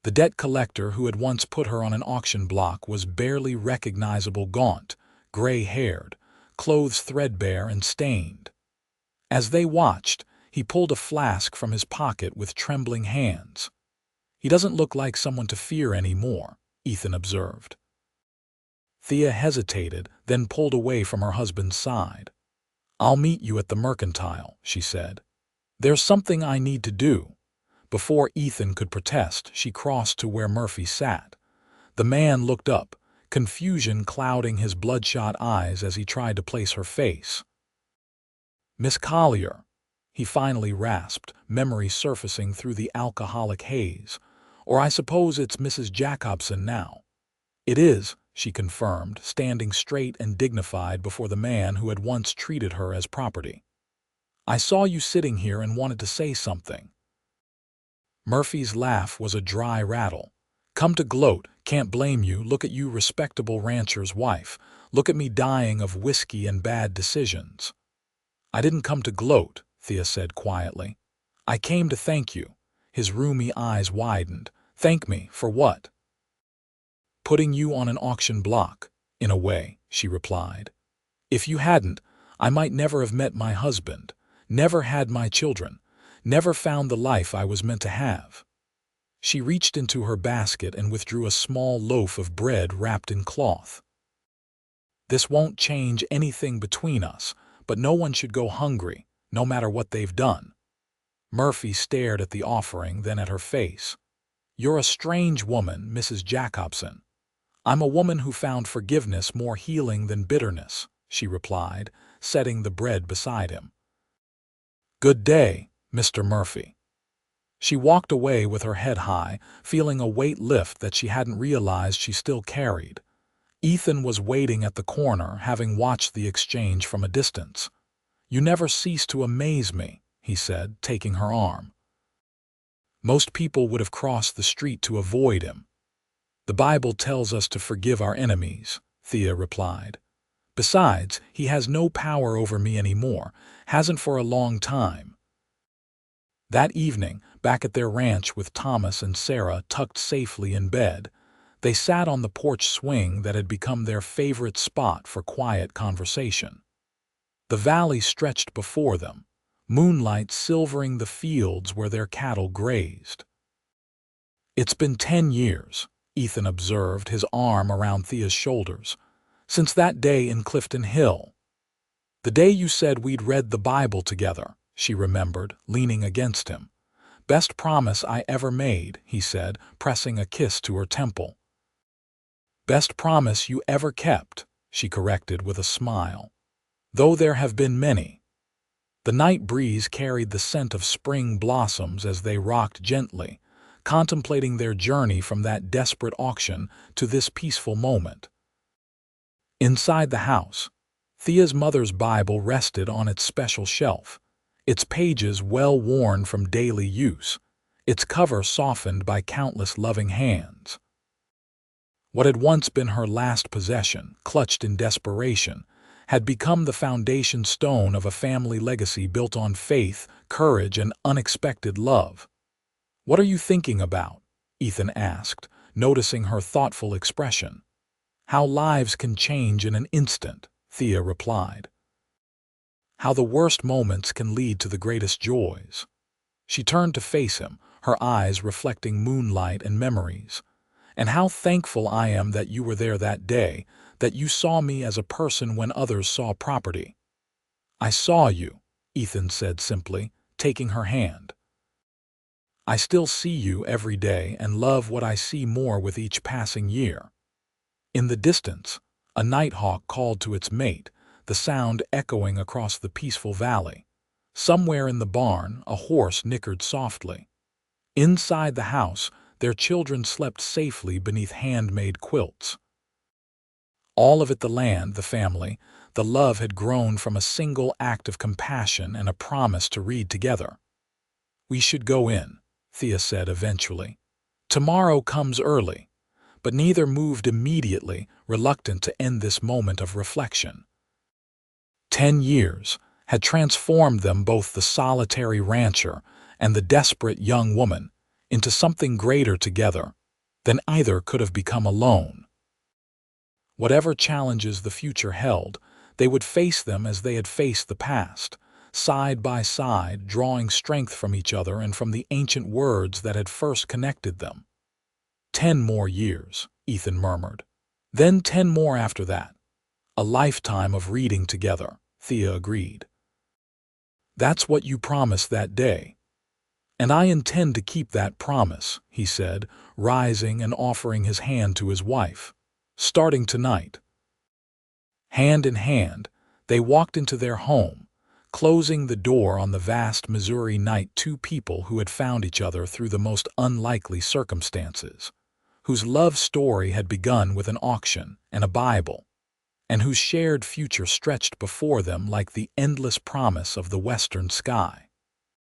[SPEAKER 1] The debt collector who had once put her on an auction block was barely recognizable, gaunt, gray-haired, clothes threadbare and stained. As they watched, he pulled a flask from his pocket with trembling hands. "He doesn't look like someone to fear anymore," Ethan observed. Thea hesitated, then pulled away from her husband's side. "I'll meet you at the mercantile," she said. "There's something I need to do." Before Ethan could protest, she crossed to where Murphy sat. The man looked up, confusion clouding his bloodshot eyes as he tried to place her face. "Miss Collier," he finally rasped, memory surfacing through the alcoholic haze. "Or I suppose it's Mrs. Jacobson now." "It is," she confirmed, standing straight and dignified before the man who had once treated her as property. "I saw you sitting here and wanted to say something." Murphy's laugh was a dry rattle. "Come to gloat, can't blame you. Look at you, respectable rancher's wife. Look at me dying of whiskey and bad decisions." "I didn't come to gloat," Thea said quietly. "I came to thank you." His roomy eyes widened. "Thank me for what?" "Putting you on an auction block, in a way," she replied. "If you hadn't, I might never have met my husband, never had my children, never found the life I was meant to have." She reached into her basket and withdrew a small loaf of bread wrapped in cloth. "This won't change anything between us, but no one should go hungry, no matter what they've done." Murphy stared at the offering, then at her face. "You're a strange woman, Mrs. Jacobson." "I'm a woman who found forgiveness more healing than bitterness," she replied, setting the bread beside him. "Good day, Mr. Murphy." She walked away with her head high, feeling a weight lift that she hadn't realized she still carried. Ethan was waiting at the corner, having watched the exchange from a distance. "You never cease to amaze me," he said, taking her arm. Most people would have crossed the street to avoid him. "The Bible tells us to forgive our enemies," Thea replied. "Besides, he has no power over me anymore, hasn't for a long time." That evening, back at their ranch with Thomas and Sarah tucked safely in bed, they sat on the porch swing that had become their favorite spot for quiet conversation. The valley stretched before them, moonlight silvering the fields where their cattle grazed. "It's been 10 years, Ethan observed, his arm around Thea's shoulders, "since that day in Clifton Hill. The day you said we'd read the Bible together," she remembered, leaning against him. "Best promise I ever made," he said, pressing a kiss to her temple. "Best promise you ever kept," she corrected with a smile. "Though there have been many." The night breeze carried the scent of spring blossoms as they rocked gently, contemplating their journey from that desperate auction to this peaceful moment. Inside the house, Thea's mother's Bible rested on its special shelf, its pages well-worn from daily use, its cover softened by countless loving hands. What had once been her last possession, clutched in desperation, had become the foundation stone of a family legacy built on faith, courage, and unexpected love. "What are you thinking about?" Ethan asked, noticing her thoughtful expression. "How lives can change in an instant," Thea replied. "How the worst moments can lead to the greatest joys." She turned to face him, her eyes reflecting moonlight and memories. "And how thankful I am that you were there that day, that you saw me as a person when others saw property." "I saw you," Ethan said simply, taking her hand. I still see you every day and love what I see more with each passing year." In the distance, a nighthawk called to its mate, the sound echoing across the peaceful valley. Somewhere in the barn, a horse nickered softly. Inside the house, their children slept safely beneath handmade quilts. All of it the land, the family, the love had grown from a single act of compassion and a promise to read together. "We should go in," Thea said eventually. "Tomorrow comes early." But neither moved immediately, reluctant to end this moment of reflection. 10 years had transformed them, both the solitary rancher and the desperate young woman, into something greater together than either could have become alone. Whatever challenges the future held, they would face them as they had faced the past, side by side, drawing strength from each other and from the ancient words that had first connected them. 10 more years, Ethan murmured. Then 10 more after that. A lifetime of reading together, Thea agreed. "That's what you promised that day. And I intend to keep that promise," he said, rising and offering his hand to his wife. "Starting tonight." Hand in hand, they walked into their home, closing the door on the vast Missouri night, two people who had found each other through the most unlikely circumstances, whose love story had begun with an auction and a Bible, and whose shared future stretched before them like the endless promise of the western sky.